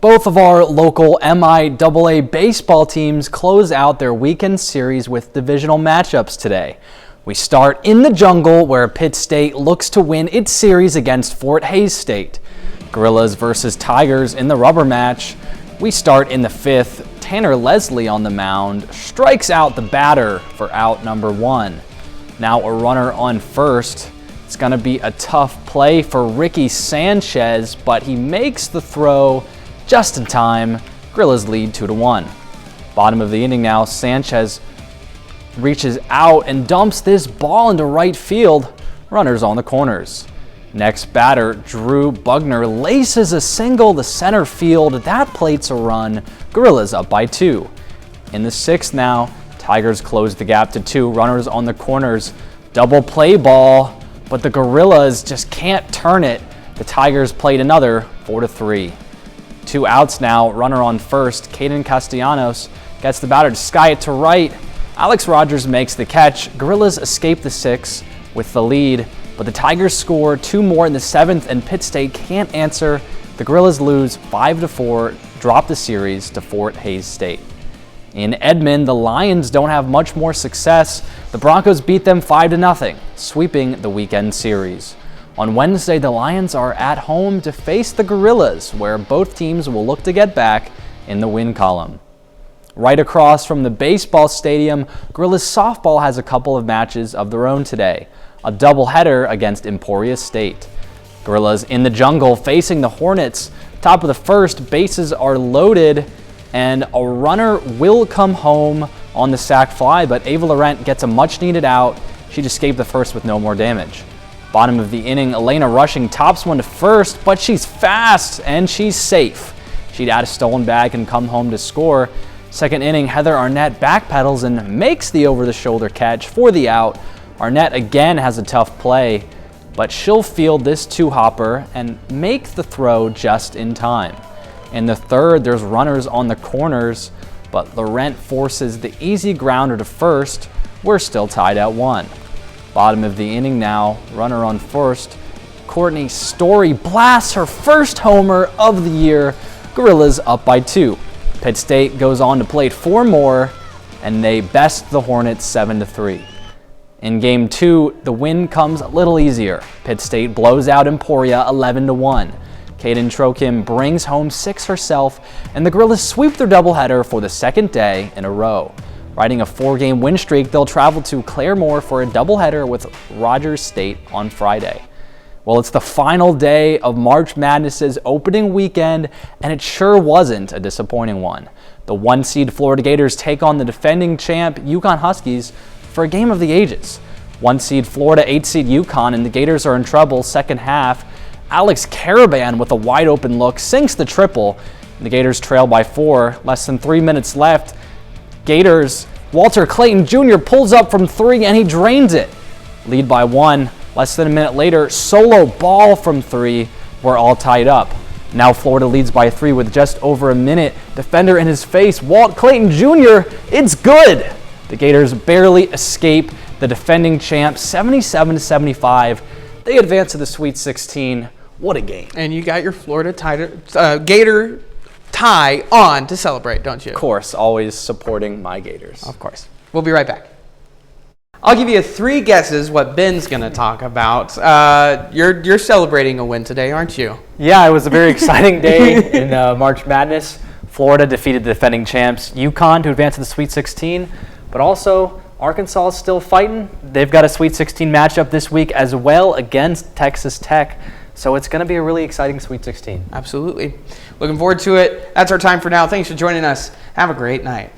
Both of our local MIAA baseball teams close out their weekend series with divisional matchups today. We start in the Jungle, where Pitt State looks to win its series against Fort Hays State. Gorillas versus Tigers in the rubber match. We start in the fifth. Tanner Leslie on the mound strikes out the batter for out number 1. Now a runner on first. It's going to be a tough play for Ricky Sanchez, but he makes the throw just in time. Gorillas lead 2-1. Bottom of the inning now, Sanchez reaches out and dumps this ball into right field. Runners on the corners. Next batter, Drew Bugner laces a single to center field. That plates a run. Gorillas up by 2. In the sixth now, Tigers close the gap to 2. Runners on the corners. Double play ball, but the Gorillas just can't turn it. The Tigers played another 4-3. 2 outs now, runner on first. Caden Castellanos gets the batter to sky it to right. Alex Rogers makes the catch. Gorillas escape the 6 with the lead, but the Tigers score 2 more in the 7th, and Pitt State can't answer. The Gorillas lose 5-4, drop the series to Fort Hays State. In Edmond, the Lions don't have much more success. The Broncos beat them 5-0, sweeping the weekend series. On Wednesday, the Lions are at home to face the Gorillas, where both teams will look to get back in the win column. Right across from the baseball stadium, Gorillas softball has a couple of matches of their own today. A doubleheader against Emporia State. Gorillas in the Jungle facing the Hornets. Top of the first, bases are loaded, and a runner will come home on the sac fly, but Ava Laurent gets a much-needed out. She'd escaped the first with no more damage. Bottom of the inning, Elena Rushing tops one to first, but she's fast and she's safe. She'd add a stolen bag and come home to score. Second inning, Heather Arnett backpedals and makes the over-the-shoulder catch for the out. Arnett again has a tough play, but she'll field this 2-hopper and make the throw just in time. In the third, there's runners on the corners, but Laurent forces the easy grounder to first. We're still tied at 1. Bottom of the inning now, runner on first. Courtney Story blasts her first homer of the year. Gorillas up by 2. Pitt State goes on to play 4 more, and they best the Hornets 7-3. In Game 2, the win comes a little easier. Pitt State blows out Emporia 11-1. Kaden Trokim brings home 6 herself, and the Gorillas sweep their doubleheader for the second day in a row. Riding a 4-game win streak, they'll travel to Claremore for a doubleheader with Rogers State on Friday. Well, it's the final day of March Madness's opening weekend, and it sure wasn't a disappointing one. The 1-seed Florida Gators take on the defending champ UConn Huskies for a game of the ages. 1-seed Florida, 8-seed UConn, and the Gators are in trouble second half. Alex Caravan with a wide open look sinks the triple. The Gators trail by 4, less than 3 minutes left. Gators, Walter Clayton Jr. pulls up from 3 and he drains it. Lead by 1. Less than a minute later, solo ball from 3. We're all tied up. Now Florida leads by 3 with just over a minute. Defender in his face, Walt Clayton Jr. It's good. The Gators barely escape the defending champs 77-75. They advance to the Sweet 16. What a game. And you got your Florida Gator tie on to celebrate, don't you? Of course, always supporting my Gators. Of course. We'll be right back. I'll give you 3 guesses what Ben's going to talk about. You're celebrating a win today, aren't you? Yeah, it was a very exciting day in March Madness. Florida defeated the defending champs UConn to advance to the Sweet 16, but also Arkansas is still fighting. They've got a Sweet 16 matchup this week as well against Texas Tech. So it's going to be a really exciting Sweet 16. Absolutely. Looking forward to it. That's our time for now. Thanks for joining us. Have a great night.